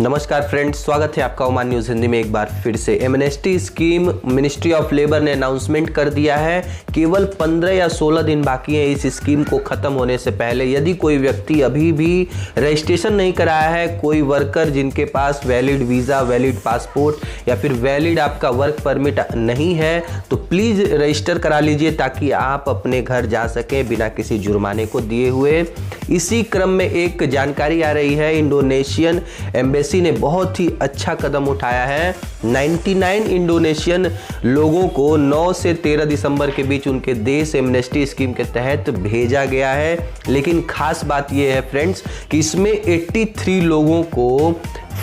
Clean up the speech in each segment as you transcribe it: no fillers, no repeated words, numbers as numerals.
नमस्कार फ्रेंड्स, स्वागत है आपका ओमान न्यूज़ हिंदी में एक बार फिर से। Amnesty scheme ministry of labour ने अनाउंसमेंट कर दिया है। केवल 15 या 16 दिन बाकी हैं इस स्कीम को ख़त्म होने से पहले। यदि कोई व्यक्ति अभी भी रजिस्ट्रेशन नहीं कराया है, कोई वर्कर जिनके पास वैलिड वीज़ा, वैलिड पासपोर्ट या फिर वैलिड आपका वर्क परमिट नहीं है, तो प्लीज़ रजिस्टर करा लीजिए ताकि आप अपने घर जा सकें बिना किसी जुर्माने को दिए हुए। इसी क्रम में एक जानकारी आ रही है, इंडोनेशियन एम्बेसी ने बहुत ही अच्छा कदम उठाया है। 99 इंडोनेशियन लोगों को 9 से 13 दिसंबर के बीच उनके देश एमनेस्टी स्कीम के तहत भेजा गया है। लेकिन खास बात यह है फ्रेंड्स कि इसमें 83 लोगों को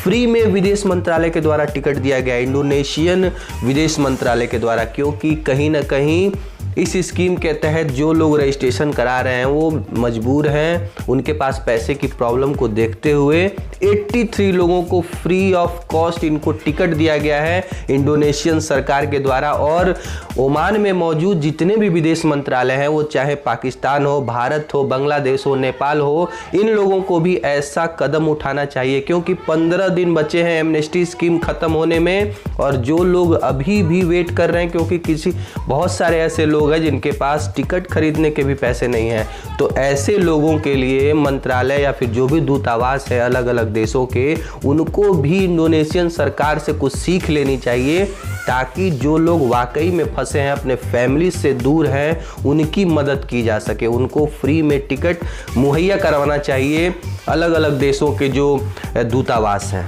फ्री में विदेश मंत्रालय के द्वारा टिकट दिया गया, इंडोनेशियन विदेश मंत्रालय के द्वारा, क्योंकि कहीं ना कहीं इस स्कीम के तहत जो लोग रजिस्ट्रेशन करा रहे हैं वो मजबूर हैं। उनके पास पैसे की प्रॉब्लम को देखते हुए 83 लोगों को फ्री ऑफ कॉस्ट इनको टिकट दिया गया है इंडोनेशियन सरकार के द्वारा। और ओमान में मौजूद जितने भी विदेश मंत्रालय हैं, वो चाहे पाकिस्तान हो, भारत हो, बांग्लादेश हो, नेपाल हो, इन लोगों को भी ऐसा कदम उठाना चाहिए, क्योंकि 15 दिन बचे हैं एमनेस्टी स्कीम खत्म होने में। और जो लोग अभी भी वेट कर रहे हैं, क्योंकि बहुत सारे ऐसे लोग हैं जिनके पास टिकट खरीदने के भी पैसे नहीं हैं, तो ऐसे लोगों के लिए मंत्रालय या फिर जो भी दूतावास है अलग अलग देशों के, उनको भी इंडोनेशियन सरकार से कुछ सीख लेनी चाहिए, ताकि जो लोग वाकई में फंसे हैं, अपने फैमिली से दूर हैं, उनकी मदद की जा सके। उनको फ्री में टिकट मुहैया करवाना चाहिए अलग अलग देशों के जो दूतावास हैं।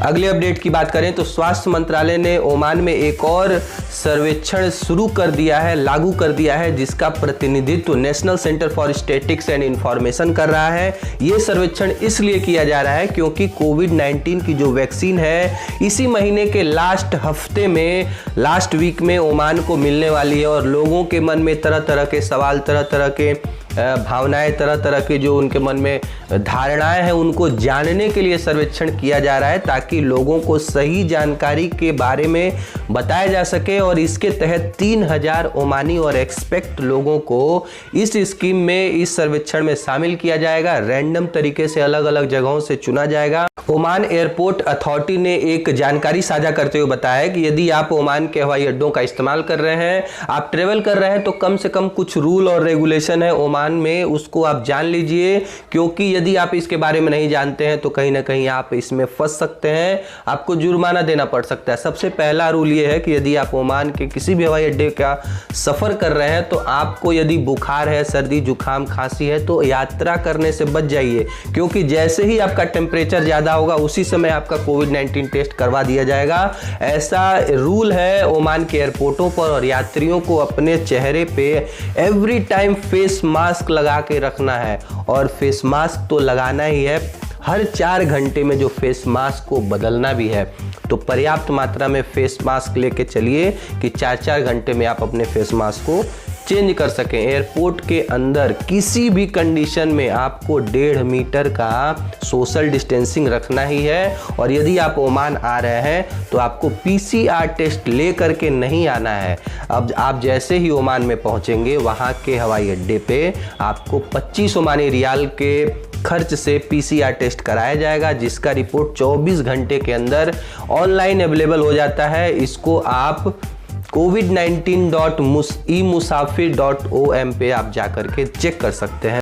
अगले अपडेट की बात करें तो स्वास्थ्य मंत्रालय ने ओमान में एक और सर्वेक्षण शुरू कर दिया है, लागू कर दिया है, जिसका प्रतिनिधित्व national centre for statistics and information कर रहा है। ये सर्वेक्षण इसलिए किया जा रहा है क्योंकि कोविड-19 की जो वैक्सीन है इसी महीने के लास्ट वीक में ओमान को मिलने वाली है। और लोगों के मन में तरह तरह के सवाल, तरह तरह के भावनाएं, तरह तरह के जो उनके मन में धारणाएं हैं, उनको जानने के लिए सर्वेक्षण किया जा रहा है, ताकि लोगों को सही जानकारी के बारे में बताया जा सके। और इसके तहत 3000 ओमानी और एक्सपेक्ट लोगों को इस स्कीम में, इस सर्वेक्षण में शामिल किया जाएगा। रैंडम तरीके से अलग अलग जगहों से चुना जाएगा। ओमान एयरपोर्ट अथॉरिटी ने एक जानकारी साझा करते हुए बताया कि यदि आप ओमान के हवाई अड्डों का इस्तेमाल कर रहे हैं, आप ट्रेवल कर रहे हैं, तो कम से कम कुछ रूल और रेगुलेशन है ओमान में, उसको आप जान लीजिए, क्योंकि यदि आप इसके बारे में नहीं जानते हैं तो कहीं ना कहीं आप इसमें फंस सकते हैं, आपको जुर्माना देना पड़ सकता है। सबसे पहला रूल ये है कि यदि आप ओमान के किसी भी हवाई अड्डे का सफर कर रहे हैं, तो आपको यदि बुखार है, सर्दी जुकाम खांसी है, तो यात्रा करने से बच जाइए, क्योंकि जैसे ही आपका टेम्परेचर ज्यादा होगा उसी समय आपका कोविड-19 टेस्ट करवा दिया जाएगा। ऐसा रूल है ओमान के एयरपोर्टों पर। और यात्रियों को अपने चेहरे पे एवरी टाइम फेस मास्क लगा के रखना है, और फेस मास्क तो लगाना ही है। हर 4 घंटे में जो फेस मास्क को बदलना भी है, तो पर्याप्त मात्रा में फेस मास्क लेके चलिए कि 4-4 घंटे में आप अपने फेस मास्क को चेंज कर सकें। एयरपोर्ट के अंदर किसी भी कंडीशन में आपको 1.5 मीटर का सोशल डिस्टेंसिंग रखना ही है। और यदि आप ओमान आ रहे हैं तो आपको PCR टेस्ट ले करके नहीं आना है। अब आप जैसे ही ओमान में पहुंचेंगे, वहां के हवाई अड्डे पे आपको 25 ओमानी रियाल के खर्च से PCR टेस्ट कराया जाएगा, जिसका रिपोर्ट 24 घंटे के अंदर ऑनलाइन अवेलेबल हो जाता है। इसको आप covid19.emusafir.om पे आप जाकर के चेक कर सकते हैं।